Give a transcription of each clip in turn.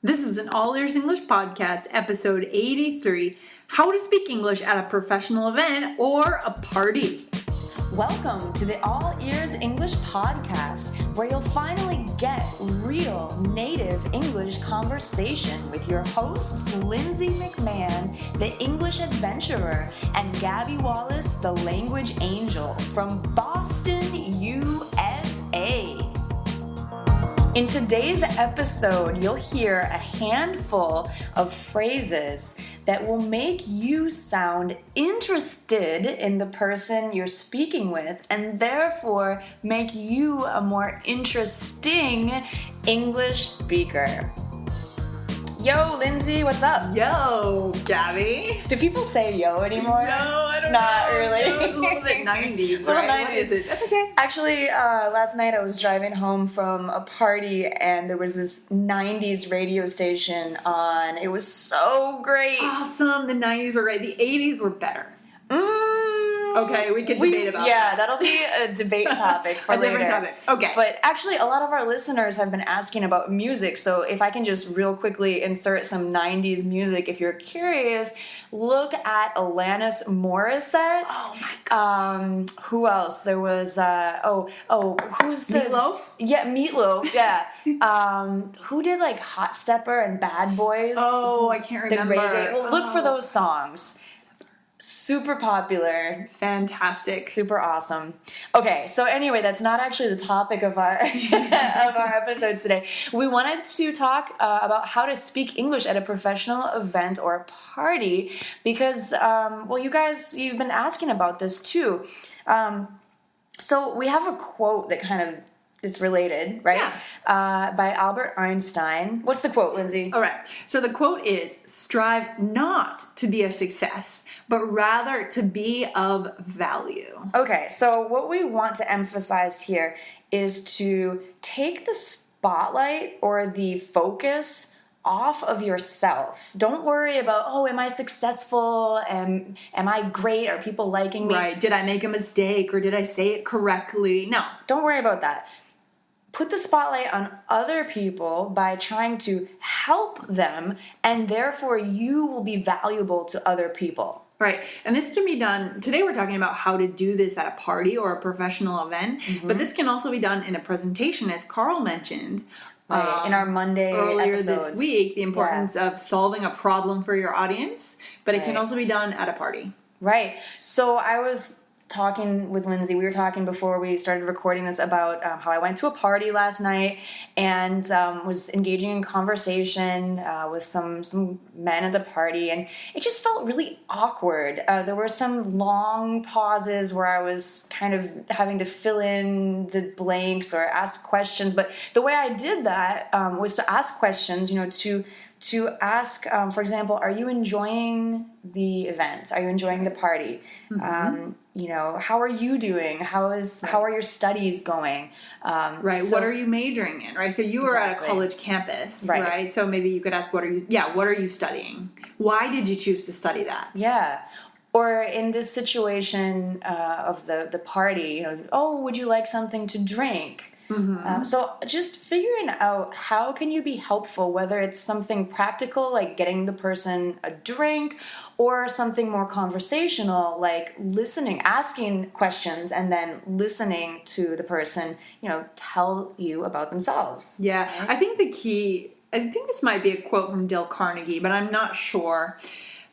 This is an All Ears English podcast, episode 83, How to Speak English at a Professional Event or a Party. Welcome to the All Ears English podcast, where you'll finally get real native English conversation with your hosts, Lindsay McMahon, the English adventurer, and Gabby Wallace, the language angel from Boston, USA. In today's episode, you'll hear a handful of phrases that will make you sound interested in the person you're speaking with and therefore make you a more interesting English speaker. Yo, Lindsay, what's up? Yo, Gabby. Do people say yo anymore? No, I don't Not know. really. No, it's a little bit 90s, Little right? 90s. What is it? That's okay. Actually, last night I was driving home from a party and there was this 90s radio station on. It was so great. Awesome. The 90s were great. The 80s were better. Okay, we could debate about that. Yeah, that'll be a debate topic for A later. different topic. Okay. But actually, a lot of our listeners have been asking about music, so if I can just real quickly insert some 90s music, if you're curious, look at Alanis Morissette. Oh my God. Who else? There was, who's the... Meatloaf? Yeah, Meatloaf, yeah. Who did, like, Hot Stepper and Bad Boys? Oh, I can't remember. Well, look for those songs. Super popular. Fantastic. Super awesome. Okay, so anyway, that's not actually the topic of our of our episode today. We wanted to talk about how to speak English at a professional event or a party because, you guys, you've been asking about this too. So we have a quote that kind of it's related, right? Yeah. By Albert Einstein. What's the quote, Lindsay? All right. So the quote is, strive not to be a success, but rather to be of value. Okay, so what we want to emphasize here is to take the spotlight or the focus off of yourself. Don't worry about, am I successful? Am I great? Are people liking me? Right. Did I make a mistake or did I say it correctly? No. Don't worry about that. Put the spotlight on other people by trying to help them, and therefore you will be valuable to other people. Right. And this can be done, today we're talking about how to do this at a party or a professional event, but this can also be done in a presentation, as Carl mentioned. Right, in our Monday earlier episodes. This week, the importance of solving a problem for your audience, but it can also be done at a party. Right. So I was talking with Lindsay. We were talking before we started recording this about how I went to a party last night and was engaging in conversation with some men at the party, and it just felt really awkward. There were some long pauses where I was kind of having to fill in the blanks or ask questions, but the way I did that was to ask questions, to ask, for example, are you enjoying the event? Are you enjoying the party? Mm-hmm. How are you doing? How are your studies going? Right. What are you majoring in? Right. So you were at a college campus, right? So maybe you could ask, what are you studying? Why did you choose to study that? Yeah. Or in this situation of the party, would you like something to drink? Mm-hmm. So just figuring out how can you be helpful, whether it's something practical like getting the person a drink or something more conversational like listening, asking questions and then listening to the person, tell you about themselves. Yeah, I think this might be a quote from Dale Carnegie, but I'm not sure.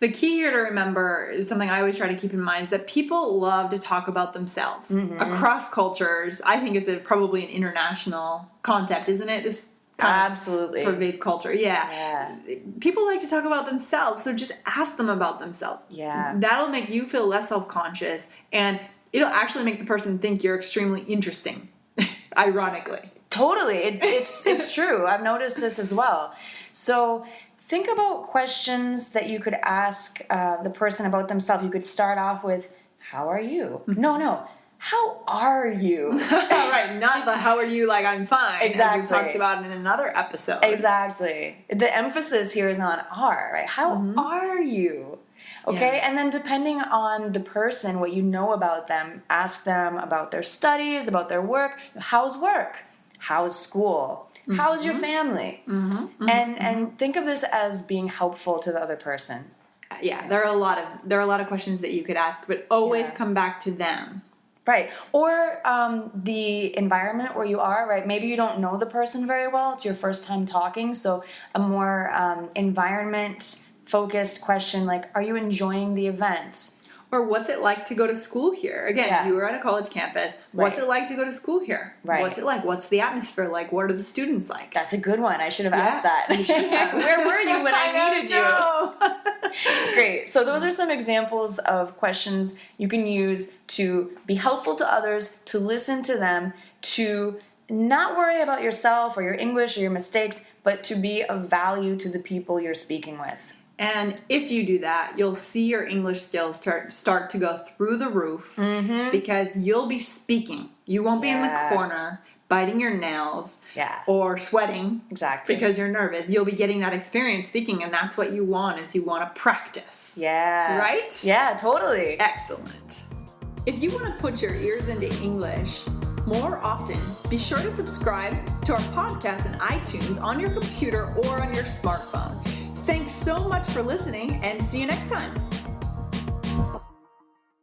The key here to remember is something I always try to keep in mind is that people love to talk about themselves across cultures. I think it's probably an international concept, isn't it? This kind of pervades culture. Yeah. People like to talk about themselves, so just ask them about themselves. Yeah. That'll make you feel less self-conscious, and it'll actually make the person think you're extremely interesting, ironically. Totally. It's true. I've noticed this as well. So think about questions that you could ask the person about themselves. You could start off with, how are you? No. How are you? Right, not the how are you like I'm fine. Exactly. As we talked about in another episode. Exactly. The emphasis here is on are, right? How are you? Okay, and then depending on the person, what you know about them, ask them about their studies, about their work. How's work? How's school? How's your family? And think of this as being helpful to the other person. Yeah, there are a lot of questions that you could ask, but always come back to them. Right. Or the environment where you are, right? Maybe you don't know the person very well. It's your first time talking. So a more environment-focused question like, are you enjoying the event? Or what's it like to go to school here? Again, you were at a college campus. What's it like to go to school here? Right. What's it like? What's the atmosphere like? What are the students like? That's a good one. I should have asked that. You should have. Where were you when I needed you? Great. So those are some examples of questions you can use to be helpful to others, to listen to them, to not worry about yourself or your English or your mistakes, but to be of value to the people you're speaking with. And if you do that, you'll see your English skills start to go through the roof because you'll be speaking. You won't be in the corner biting your nails or sweating because you're nervous. You'll be getting that experience speaking, and that's what you want is you want to practice. Yeah. Right? Yeah, totally. Excellent. If you want to put your ears into English more often, be sure to subscribe to our podcast in iTunes on your computer or on your smartphone. Thanks so much for listening, and see you next time.